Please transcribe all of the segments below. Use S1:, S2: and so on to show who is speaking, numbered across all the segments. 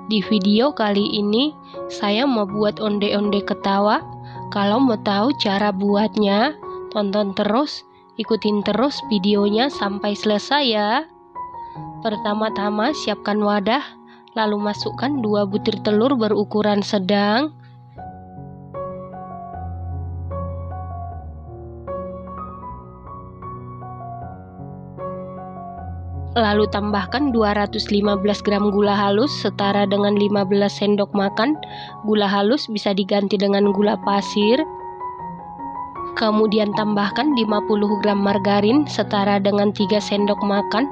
S1: Di video kali ini, saya mau buat onde-onde ketawa. Kalau mau tahu cara buatnya, tonton terus, ikutin terus videonya sampai selesai ya. Pertama-tama siapkan wadah, lalu masukkan 2 butir telur berukuran sedang. Lalu tambahkan 215 gram gula halus setara dengan 15 sendok makan. Gula halus bisa diganti dengan gula pasir. Kemudian tambahkan 50 gram margarin setara dengan 3 sendok makan.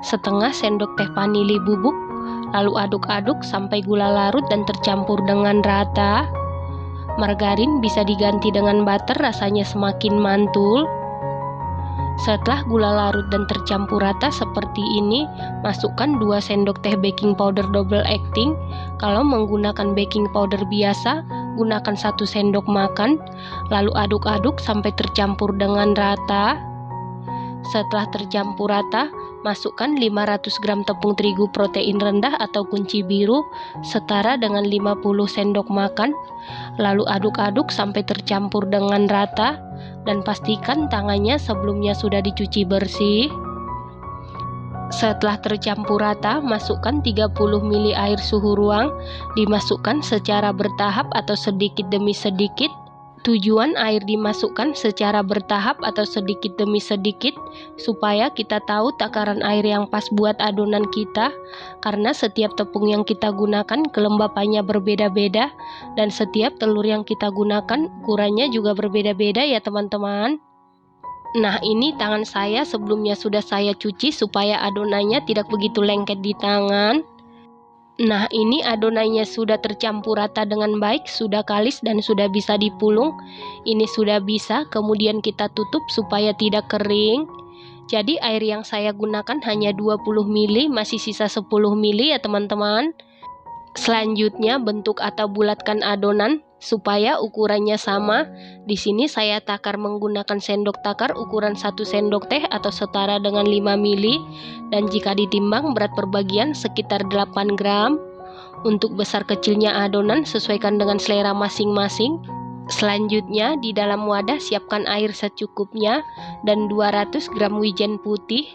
S1: Setengah sendok teh vanili bubuk. Lalu aduk-aduk sampai gula larut dan tercampur dengan rata. Margarin bisa diganti dengan butter, rasanya semakin mantul. Setelah gula larut dan tercampur rata seperti ini, masukkan 2 sendok teh baking powder double acting. Kalau menggunakan baking powder biasa, gunakan 1 sendok makan. Lalu aduk-aduk sampai tercampur dengan rata. Setelah tercampur rata, masukkan 500 gram tepung terigu protein rendah atau kunci biru setara dengan 50 sendok makan. Lalu aduk-aduk sampai tercampur dengan rata. Dan pastikan tangannya sebelumnya sudah dicuci bersih. Setelah tercampur rata, masukkan 30 ml air suhu ruang, dimasukkan secara bertahap atau sedikit demi sedikit. Tujuan air dimasukkan secara bertahap atau sedikit demi sedikit supaya kita tahu takaran air yang pas buat adonan kita, karena setiap tepung yang kita gunakan kelembapannya berbeda-beda dan setiap telur yang kita gunakan ukurannya juga berbeda-beda ya teman-teman. Nah, ini tangan saya sebelumnya sudah saya cuci supaya adonannya tidak begitu lengket di tangan. Nah, ini adonannya sudah tercampur rata dengan baik, sudah kalis dan sudah bisa dipulung. Ini sudah bisa, kemudian kita tutup supaya tidak kering. Jadi air yang saya gunakan hanya 20 ml, masih sisa 10 ml ya teman-teman. Selanjutnya bentuk atau bulatkan adonan supaya ukurannya sama. Di sini saya takar menggunakan sendok takar ukuran 1 sendok teh atau setara dengan 5 ml, dan jika ditimbang berat per bagian sekitar 8 gram. Untuk besar kecilnya adonan sesuaikan dengan selera masing-masing. Selanjutnya di dalam wadah siapkan air secukupnya dan 200 gram wijen putih.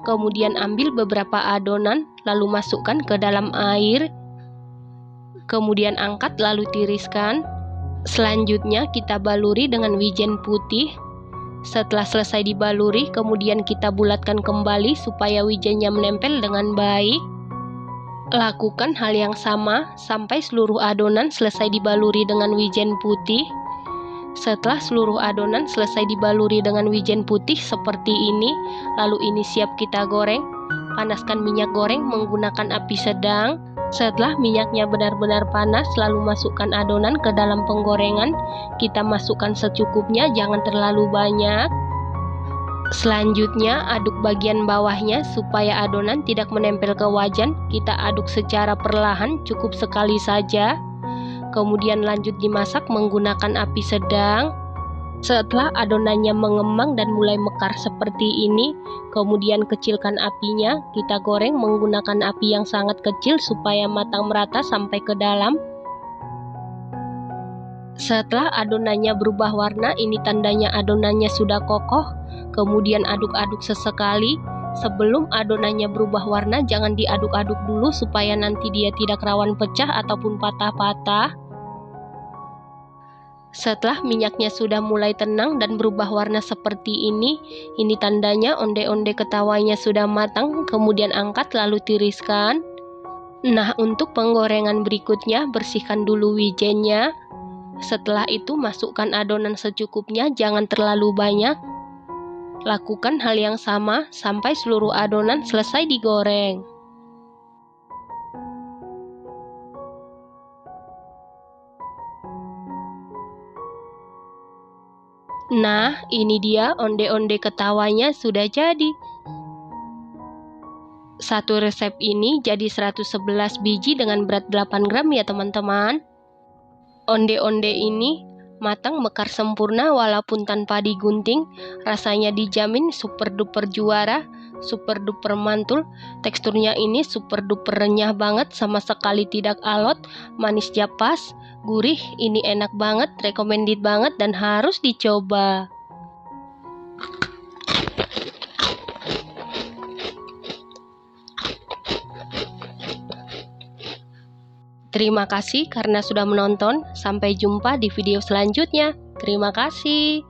S1: Kemudian ambil beberapa adonan lalu masukkan ke dalam air. Kemudian angkat lalu tiriskan. Selanjutnya kita baluri dengan wijen putih. Setelah selesai dibaluri, kemudian kita bulatkan kembali supaya wijennya menempel dengan baik. Lakukan hal yang sama sampai seluruh adonan selesai dibaluri dengan wijen putih. Setelah seluruh adonan selesai dibaluri dengan wijen putih seperti ini, lalu ini siap kita goreng. Panaskan minyak goreng menggunakan api sedang. Setelah minyaknya benar-benar panas, lalu masukkan adonan ke dalam penggorengan. Kita masukkan secukupnya, jangan terlalu banyak. Selanjutnya aduk bagian bawahnya supaya adonan tidak menempel ke wajan. Kita aduk secara perlahan, cukup sekali saja. Kemudian lanjut dimasak menggunakan api sedang. Setelah adonannya mengembang dan mulai mekar seperti ini, kemudian kecilkan apinya. Kita goreng menggunakan api yang sangat kecil supaya matang merata sampai ke dalam. Setelah adonannya berubah warna, ini tandanya adonannya sudah kokoh. Kemudian aduk-aduk sesekali. Sebelum adonannya berubah warna, jangan diaduk-aduk dulu supaya nanti dia tidak rawan pecah ataupun patah-patah. Setelah minyaknya sudah mulai tenang dan berubah warna seperti ini tandanya onde-onde ketawanya sudah matang. Kemudian angkat lalu tiriskan. Nah, untuk penggorengan berikutnya bersihkan dulu wijennya. Setelah itu masukkan adonan secukupnya, jangan terlalu banyak. Lakukan hal yang sama sampai seluruh adonan selesai digoreng. Nah, ini dia onde-onde ketawanya sudah jadi. Satu resep ini jadi 111 biji dengan berat 8 gram ya teman-teman. Onde-onde ini matang mekar sempurna walaupun tanpa digunting. Rasanya dijamin super duper juara, super duper mantul. Teksturnya ini super duper renyah banget, sama sekali tidak alot, manisnya pas, gurih. Ini enak banget, recommended banget dan harus dicoba. Terima kasih karena sudah menonton. Sampai jumpa di video selanjutnya. Terima kasih.